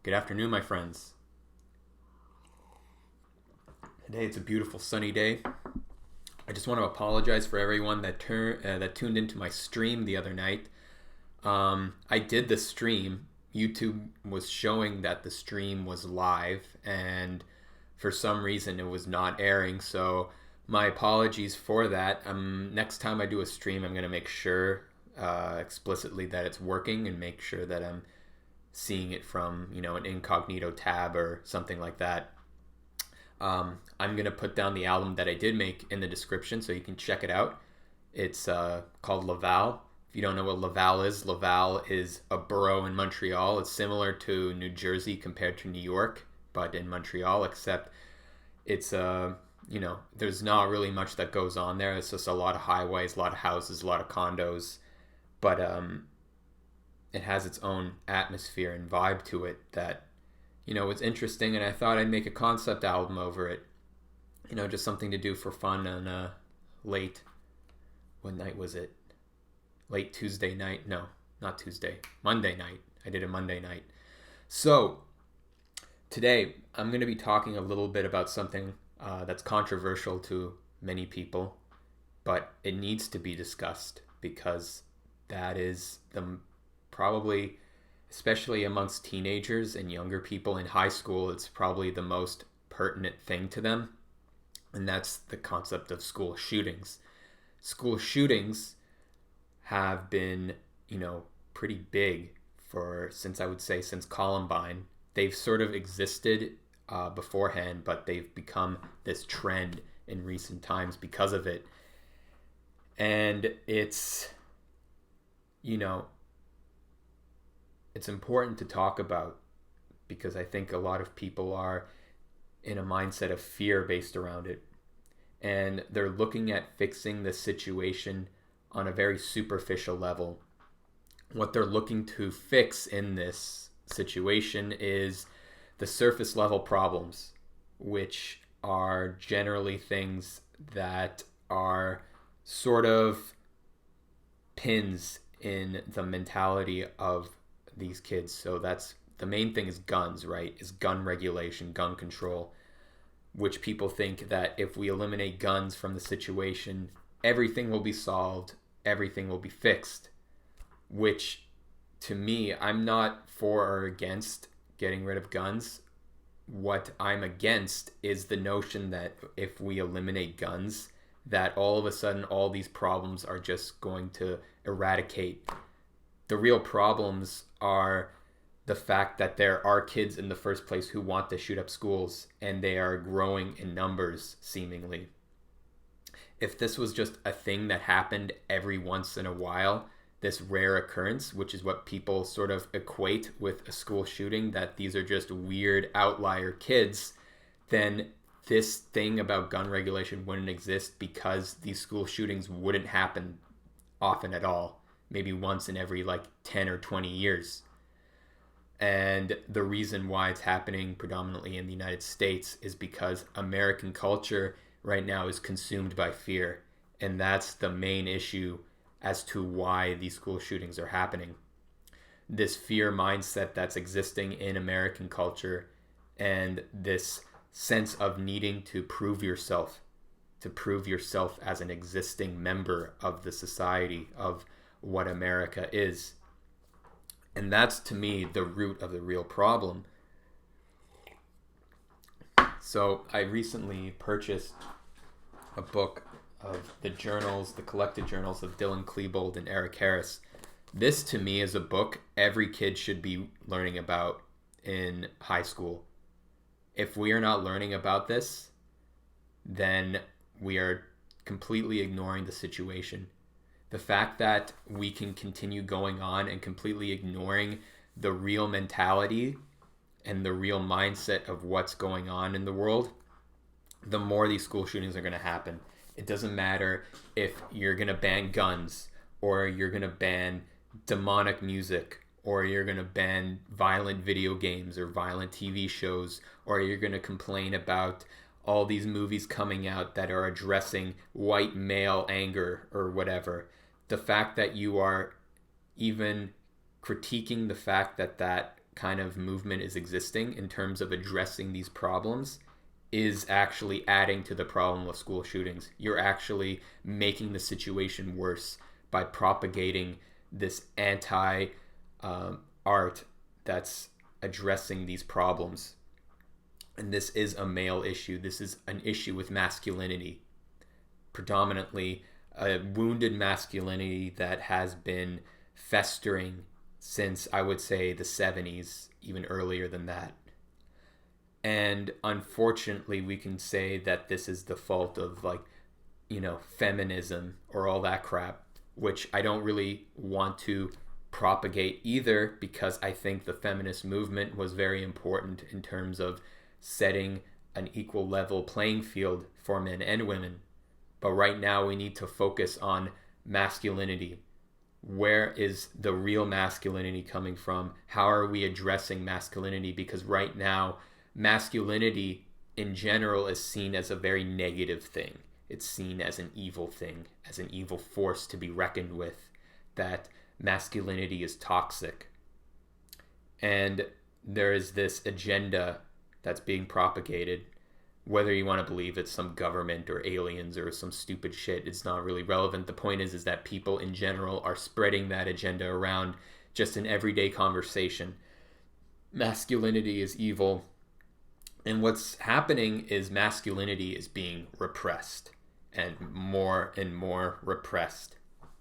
Good afternoon, my friends. Today it's a beautiful sunny day. I just want to apologize for everyone that tuned into my stream the other night. I did the stream. YouTube was showing that the stream was live, and for some reason it was not airing. So my apologies for that. Next time I do a stream, I'm gonna make sure explicitly that it's working and make sure that I'm seeing it from an incognito tab or something like that. I'm gonna put down the album that I did make in the description so you can check it out. It's called Laval. If you don't know what Laval is a borough in Montreal. It's similar to New Jersey compared to New York, but in Montreal, except it's there's not really much that goes on there. It's just a lot of highways, a lot of houses, a lot of condos, but it has its own atmosphere and vibe to it that was interesting, and I thought I'd make a concept album over it. Just something to do for fun on late. What night was it? Late Tuesday night? No, not Tuesday. Monday night. I did a Monday night. So today I'm going to be talking a little bit about something that's controversial to many people, but it needs to be discussed because that is probably, especially amongst teenagers and younger people in high school, it's probably the most pertinent thing to them. And that's the concept of school shootings. School shootings have been, pretty big since Columbine. They've sort of existed beforehand, but they've become this trend in recent times because of it. And it's important to talk about because I think a lot of people are in a mindset of fear based around it. And they're looking at fixing the situation on a very superficial level. What they're looking to fix in this situation is the surface level problems, which are generally things that are sort of pins in the mentality of these kids. So that's the main thing is guns, right? Is gun regulation, gun control, which people think that if we eliminate guns from the situation, everything will be solved, everything will be fixed, which to me, I'm not for or against getting rid of guns. What I'm against is the notion that if we eliminate guns, that all of a sudden all these problems are just going to eradicate. The real problems are the fact that there are kids in the first place who want to shoot up schools, and they are growing in numbers, seemingly. If this was just a thing that happened every once in a while, this rare occurrence, which is what people sort of equate with a school shooting, that these are just weird outlier kids, then this thing about gun regulation wouldn't exist because these school shootings wouldn't happen often at all. Maybe once in every 10 or 20 years. And the reason why it's happening predominantly in the United States is because American culture right now is consumed by fear. And that's the main issue as to why these school shootings are happening. This fear mindset that's existing in American culture and this sense of needing to prove yourself as an existing member of the society, of what America is. And that's, to me, the root of the real problem. So I recently purchased a book of the collected journals of Dylan Klebold and Eric Harris. This, to me, is a book every kid should be learning about in high school. If we are not learning about this, then we are completely ignoring the situation. The fact that we can continue going on and completely ignoring the real mentality and the real mindset of what's going on in the world, the more these school shootings are going to happen. It doesn't matter if you're going to ban guns, or you're going to ban demonic music, or you're going to ban violent video games or violent TV shows, or you're going to complain about all these movies coming out that are addressing white male anger or whatever. The fact that you are even critiquing the fact that kind of movement is existing in terms of addressing these problems is actually adding to the problem with school shootings. You're actually making the situation worse by propagating this anti art that's addressing these problems. And this is a male issue. This is an issue with masculinity, predominantly a wounded masculinity that has been festering since, I would say, the 70s, even earlier than that. And unfortunately, we can say that this is the fault of, like, feminism or all that crap, which I don't really want to propagate either, because I think the feminist movement was very important in terms of setting an equal level playing field for men and women. But right now we need to focus on masculinity. Where is the real masculinity coming from? How are we addressing masculinity? Because right now, masculinity in general is seen as a very negative thing. It's seen as an evil thing, as an evil force to be reckoned with, that masculinity is toxic. And there is this agenda that's being propagated. Whether you want to believe it's some government or aliens or some stupid shit, it's not really relevant. The point is that people in general are spreading that agenda around just in everyday conversation. Masculinity is evil. And what's happening is masculinity is being repressed and more repressed.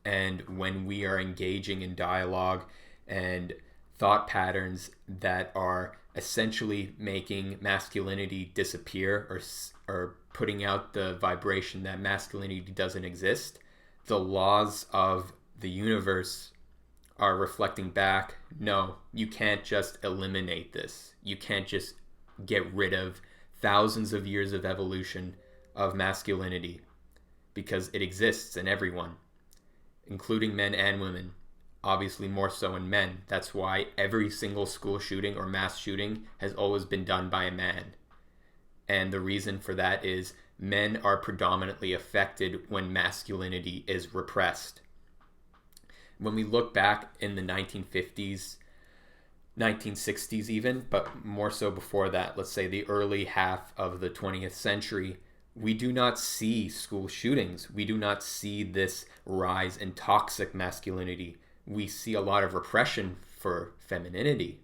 And when we are engaging in dialogue and thought patterns that are essentially making masculinity disappear, or putting out the vibration that masculinity doesn't exist, the laws of the universe are reflecting back, no, you can't just eliminate this. You can't just get rid of thousands of years of evolution of masculinity, because it exists in everyone, including men and women. Obviously more so in men. That's why every single school shooting or mass shooting has always been done by a man. And the reason for that is men are predominantly affected when masculinity is repressed. When we look back in the 1950s, 1960s even, but more so before that, let's say the early half of the 20th century, we do not see school shootings. We do not see this rise in toxic masculinity. We see a lot of repression for femininity,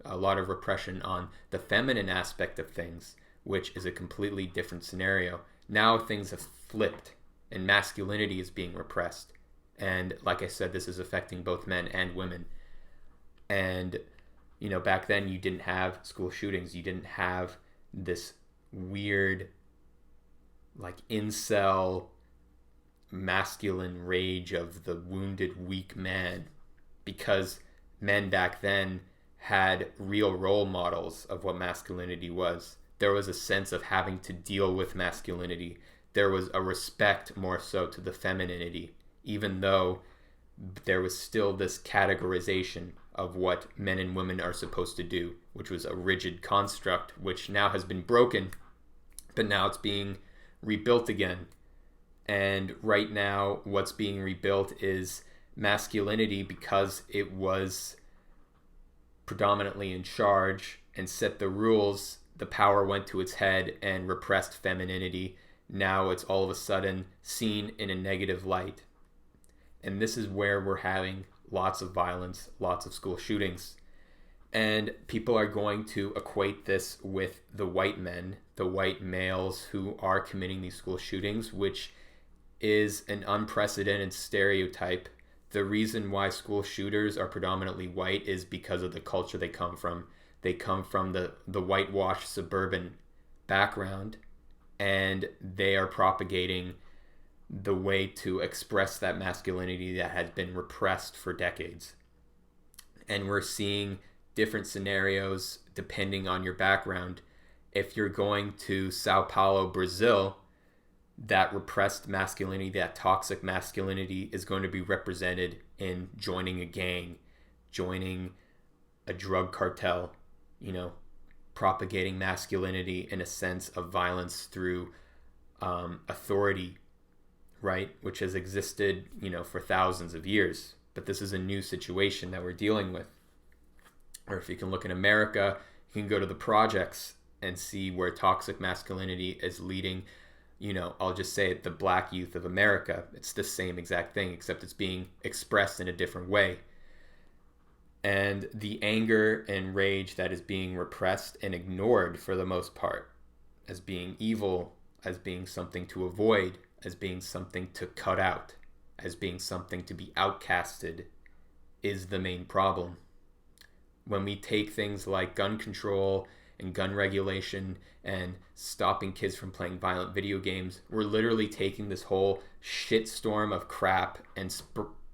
a lot of repression on the feminine aspect of things, which is a completely different scenario. Now things have flipped and masculinity is being repressed. And like I said, this is affecting both men and women. And, back then you didn't have school shootings. You didn't have this weird, like, incel masculine rage of the wounded, weak man, because men back then had real role models of what masculinity was. There was a sense of having to deal with masculinity. There was a respect more so to the femininity, even though there was still this categorization of what men and women are supposed to do, which was a rigid construct, which now has been broken, but now it's being rebuilt again. And right now, what's being rebuilt is masculinity, because it was predominantly in charge and set the rules. The power went to its head and repressed femininity. Now it's all of a sudden seen in a negative light. And this is where we're having lots of violence, lots of school shootings. And people are going to equate this with the white men, the white males who are committing these school shootings, which is an unprecedented stereotype. The reason why school shooters are predominantly white is because of the culture they come from. They come from the whitewashed suburban background, and they are propagating the way to express that masculinity that has been repressed for decades. And we're seeing different scenarios depending on your background. If you're going to Sao Paulo, Brazil, that repressed masculinity, that toxic masculinity is going to be represented in joining a gang, joining a drug cartel, propagating masculinity in a sense of violence through authority, right? Which has existed, for thousands of years. But this is a new situation that we're dealing with. Or if you can look in America, you can go to the projects and see where toxic masculinity is leading, I'll just say it, the black youth of America. It's the same exact thing, except it's being expressed in a different way. And the anger and rage that is being repressed and ignored for the most part as being evil, as being something to avoid, as being something to cut out, as being something to be outcasted, is the main problem. When we take things like gun control and gun regulation and stopping kids from playing violent video games, we're literally taking this whole shitstorm of crap and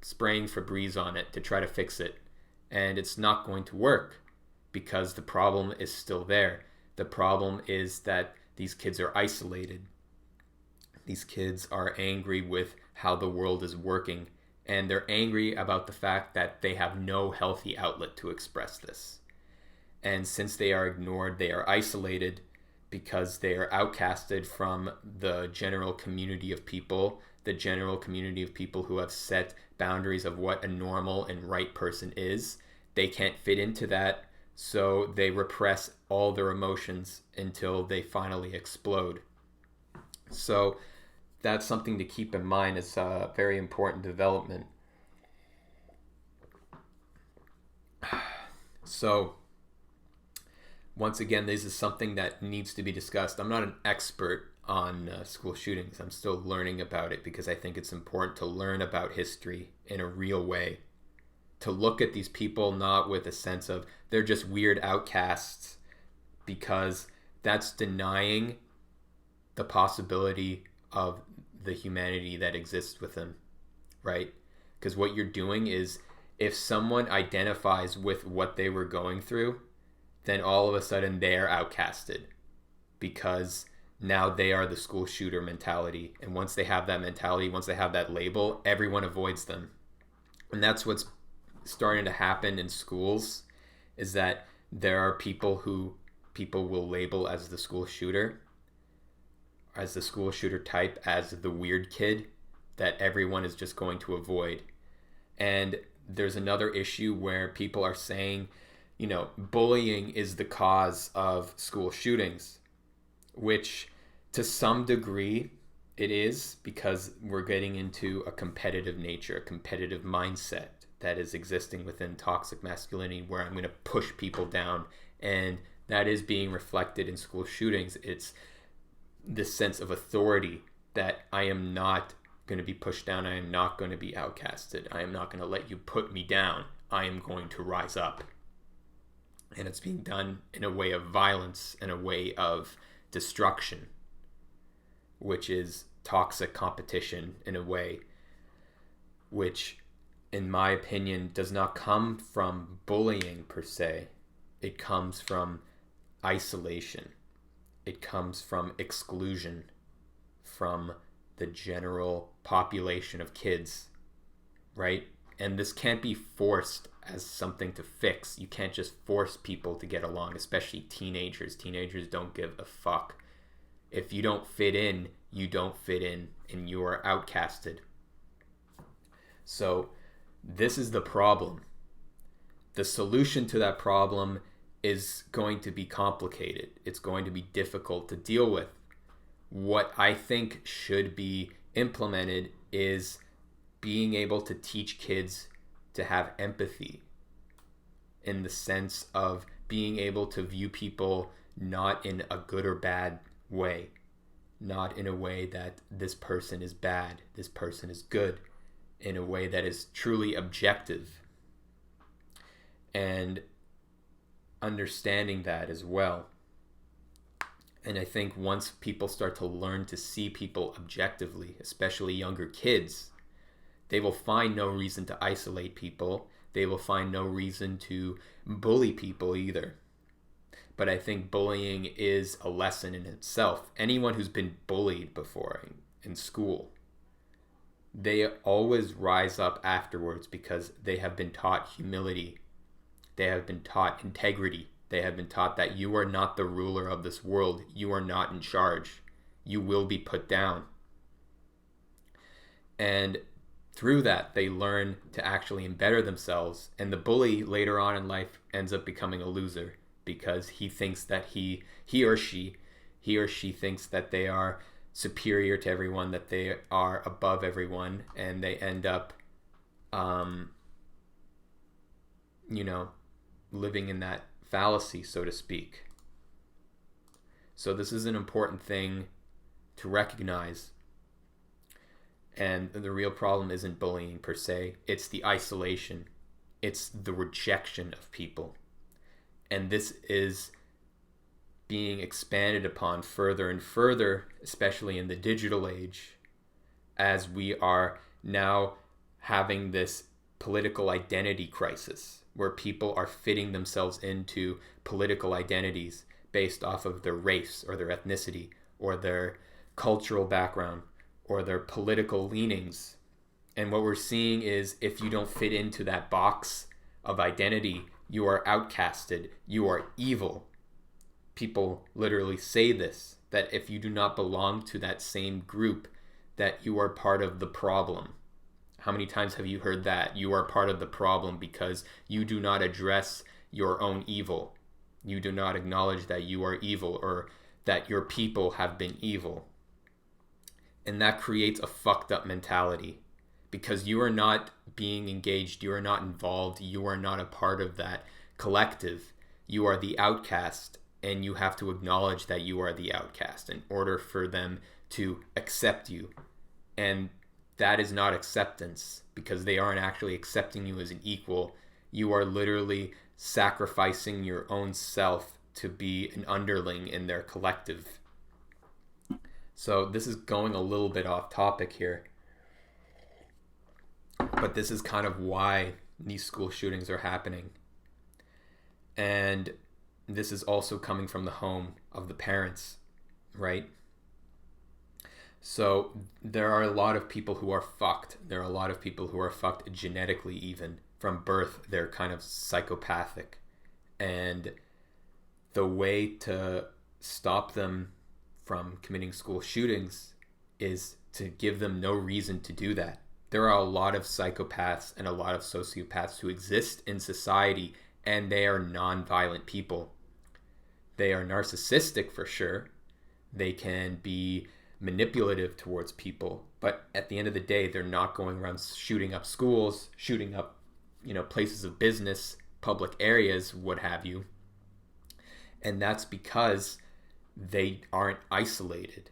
spraying Febreze on it to try to fix it. And it's not going to work because the problem is still there. The problem is that these kids are isolated. These kids are angry with how the world is working, and they're angry about the fact that they have no healthy outlet to express this. And since they are ignored, they are isolated because they are outcasted from the general community of people, the general community of people who have set boundaries of what a normal and right person is. They can't fit into that, so they repress all their emotions until they finally explode. So that's something to keep in mind as a very important development. So once again, this is something that needs to be discussed. I'm not an expert on school shootings. I'm still learning about it because I think it's important to learn about history in a real way. To look at these people not with a sense of they're just weird outcasts, because that's denying the possibility of the humanity that exists with them, right? Because what you're doing is, if someone identifies with what they were going through, then all of a sudden they are outcasted because now they are the school shooter mentality. And once they have that mentality, once they have that label, everyone avoids them. And that's what's starting to happen in schools, is that there are people who people will label as the school shooter, as the school shooter type, as the weird kid that everyone is just going to avoid. And there's another issue where people are saying, bullying is the cause of school shootings, which to some degree it is, because we're getting into a competitive nature, a competitive mindset that is existing within toxic masculinity, where I'm going to push people down, and that is being reflected in school shootings. It's this sense of authority that I am not going to be pushed down. I am not going to be outcasted. I am not going to let you put me down. I am going to rise up. And it's being done in a way of violence, in a way of destruction, which is toxic competition in a way, which, in my opinion, does not come from bullying per se. It comes from isolation. It comes from exclusion from the general population of kids, right? And this can't be forced as something to fix. You can't just force people to get along, especially teenagers. Teenagers don't give a fuck. If you don't fit in, you don't fit in, and you are outcasted. So this is the problem. The solution to that problem is going to be complicated. It's going to be difficult to deal with. What I think should be implemented is being able to teach kids to have empathy, in the sense of being able to view people not in a good or bad way, not in a way that this person is bad, this person is good, in a way that is truly objective, and understanding that as well. And I think once people start to learn to see people objectively, especially younger kids, they will find no reason to isolate people. They will find no reason to bully people either. But I think bullying is a lesson in itself. Anyone who's been bullied before in school, they always rise up afterwards because they have been taught humility. They have been taught integrity. They have been taught that you are not the ruler of this world. You are not in charge. You will be put down. And through that, they learn to actually better themselves. And the bully later on in life ends up becoming a loser because he thinks that he or she thinks that they are superior to everyone, that they are above everyone, and they end up, living in that fallacy, so to speak. So this is an important thing to recognize. And the real problem isn't bullying per se. It's the isolation. It's the rejection of people. And this is being expanded upon further and further, especially in the digital age, as we are now having this political identity crisis where people are fitting themselves into political identities based off of their race or their ethnicity or their cultural background or their political leanings. And what we're seeing is if you don't fit into that box of identity, you are outcasted, you are evil. People literally say this, that if you do not belong to that same group, that you are part of the problem. How many times have you heard that? You are part of the problem because you do not address your own evil. You do not acknowledge that you are evil or that your people have been evil. And that creates a fucked up mentality because you are not being engaged, you are not involved, you are not a part of that collective. You are the outcast, and you have to acknowledge that you are the outcast in order for them to accept you. And that is not acceptance because they aren't actually accepting you as an equal. You are literally sacrificing your own self to be an underling in their collective. So this is going a little bit off topic here, but this is kind of why these school shootings are happening. And this is also coming from the home of the parents, right? So there are a lot of people who are fucked. There are a lot of people who are fucked genetically even. From birth, they're kind of psychopathic. And the way to stop them from committing school shootings is to give them no reason to do that. There are a lot of psychopaths and a lot of sociopaths who exist in society, and they are non-violent people. They are narcissistic for sure. They can be manipulative towards people, but at the end of the day, they're not going around shooting up schools, shooting up, places of business, public areas, what have you. And that's because they aren't isolated.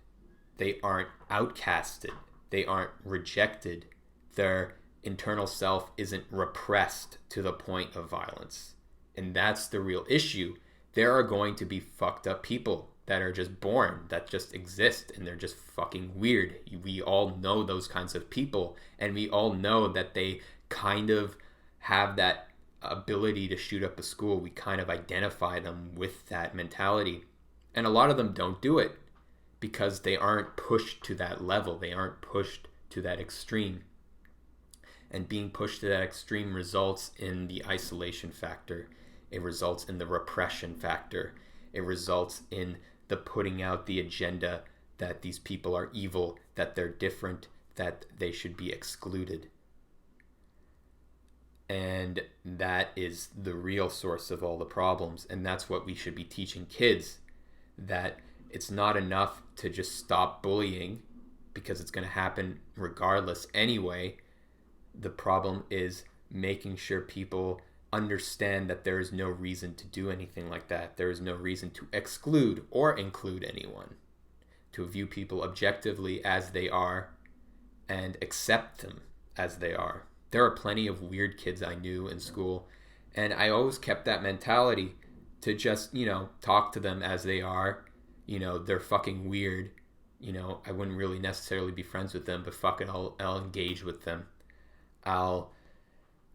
They aren't outcasted. They aren't rejected. Their internal self isn't repressed to the point of violence. And that's the real issue. There are going to be fucked up people that are just born, that just exist, and they're just fucking weird. We all know those kinds of people, and we all know that they kind of have that ability to shoot up a school. We kind of identify them with that mentality. And a lot of them don't do it because they aren't pushed to that level. They aren't pushed to that extreme. And being pushed to that extreme results in the isolation factor. It results in the repression factor. It results in the putting out the agenda that these people are evil, that they're different, that they should be excluded. And that is the real source of all the problems. And that's what we should be teaching kids, that it's not enough to just stop bullying because it's going to happen regardless anyway. The problem is making sure people understand that there is no reason to do anything like that. There is no reason to exclude or include anyone, to view people objectively as they are and accept them as they are. There are plenty of weird kids I knew in school, and I always kept that mentality to just, talk to them as they are. They're fucking weird. I wouldn't really necessarily be friends with them, but fuck it, I'll engage with them. I'll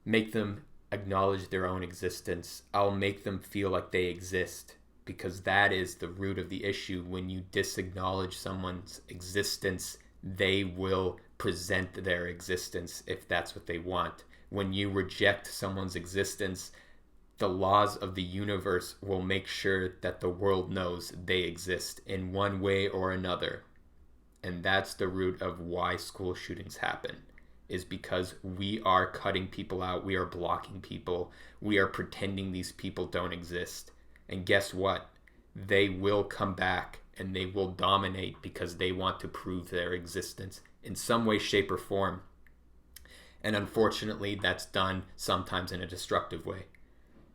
make them acknowledge their own existence. I'll make them feel like they exist, because that is the root of the issue. When you disacknowledge someone's existence, they will present their existence if that's what they want. When you reject someone's existence, the laws of the universe will make sure that the world knows they exist in one way or another. And that's the root of why school shootings happen. is because we are cutting people out, we are blocking people, we are pretending these people don't exist. And guess what? They will come back and they will dominate because they want to prove their existence in some way, shape, or form. And unfortunately, that's done sometimes in a destructive way.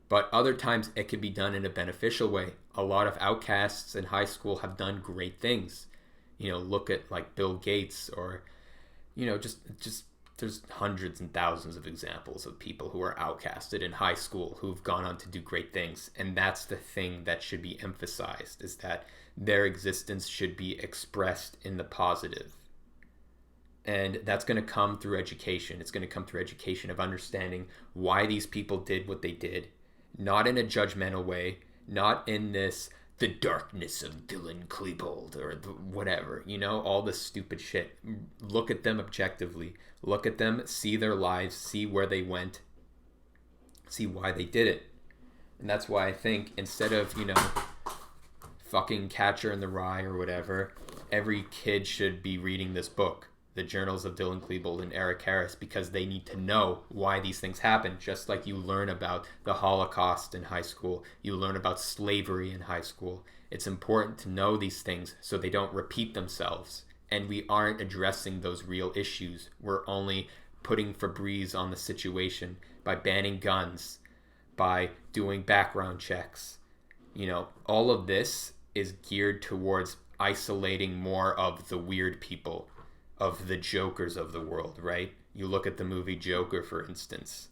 But other times it can be done in a beneficial way. A lot of outcasts in high school have done great things. Look at like Bill Gates, or just there's hundreds and thousands of examples of people who are outcasted in high school who've gone on to do great things. And that's the thing that should be emphasized, is that their existence should be expressed in the positive. And that's going to come through education. It's going to come through education of understanding why these people did what they did, not in a judgmental way, not in this, the darkness of Dylan Klebold or whatever, all this stupid shit. Look at them objectively. Look at them, see their lives, see where they went, see why they did it. And that's why I think instead of, fucking Catcher in the Rye or whatever, every kid should be reading this book, The Journals of Dylan Klebold and Eric Harris, because they need to know why these things happen. Just like you learn about the Holocaust in high school, you learn about slavery in high school. It's important to know these things so they don't repeat themselves. And we aren't addressing those real issues. We're only putting Febreze on the situation by banning guns, by doing background checks. All of this is geared towards isolating more of the weird people, of the Jokers of the world, right? You look at the movie Joker, for instance,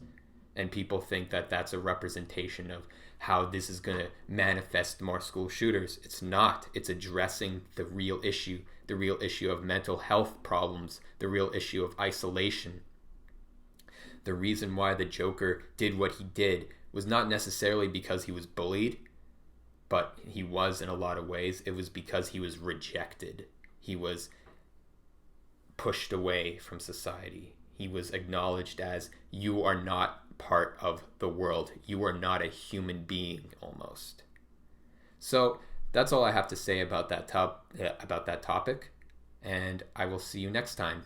and people think that that's a representation of how this is going to manifest more school shooters. It's not. It's addressing the real issue of mental health problems, the real issue of isolation. The reason why the Joker did what he did was not necessarily because he was bullied, but he was in a lot of ways. It was because he was rejected. He was pushed away from society. He was acknowledged as, you are not part of the world. You are not a human being, almost. So that's all I have to say about that topic, and I will see you next time.